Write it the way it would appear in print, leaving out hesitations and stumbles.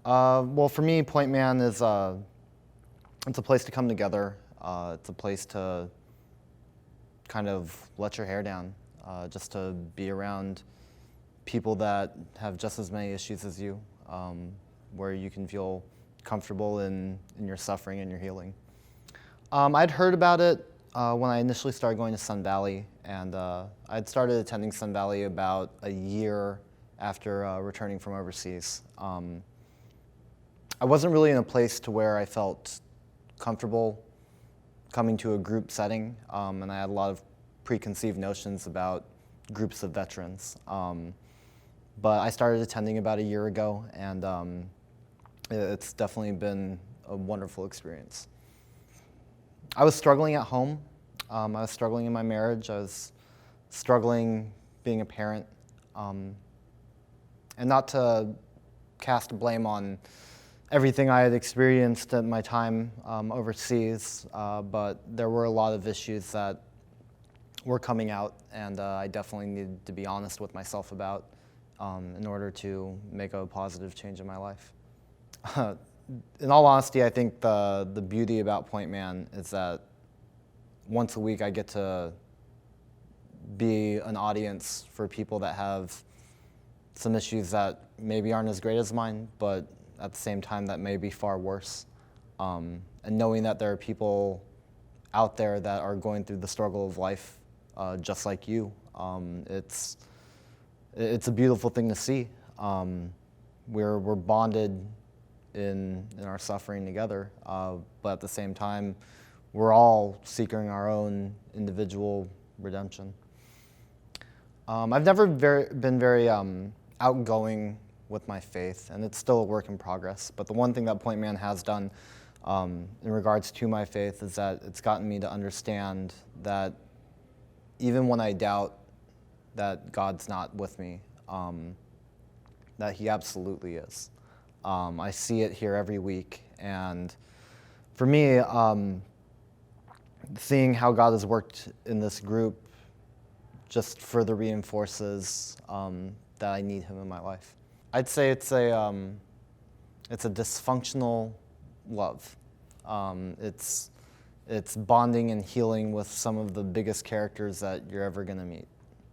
Well, for me, Point Man is it's a place to come together. It's a place to kind of let your hair down, just to be around people that have just as many issues as you, where you can feel comfortable in your suffering and your healing. I'd heard about it when I initially started going to Sun Valley, and I'd started attending Sun Valley about a year after returning from overseas. I wasn't really in a place to where I felt comfortable coming to a group setting, and I had a lot of preconceived notions about groups of veterans. But I started attending about a year ago, and it's definitely been a wonderful experience. I was struggling at home. I was struggling in my marriage. I was struggling being a parent. And not to cast blame on everything I had experienced at my time overseas, but there were a lot of issues that were coming out, and I definitely needed to be honest with myself about in order to make a positive change in my life. In all honesty, I think the beauty about Point Man is that once a week I get to be an audience for people that have some issues that maybe aren't as great as mine, but at the same time that may be far worse. And knowing that there are people out there that are going through the struggle of life just like you, it's a beautiful thing to see. We're bonded in our suffering together, but at the same time, we're all seeking our own individual redemption. I've never been very outgoing with my faith, and it's still a work in progress. But the one thing that Point Man has done in regards to my faith is that it's gotten me to understand that even when I doubt that God's not with me, that He absolutely is. I see it here every week, and for me, seeing how God has worked in this group just further reinforces that I need Him in my life. I'd say it's a dysfunctional love. It's bonding and healing with some of the biggest characters that you're ever going to meet.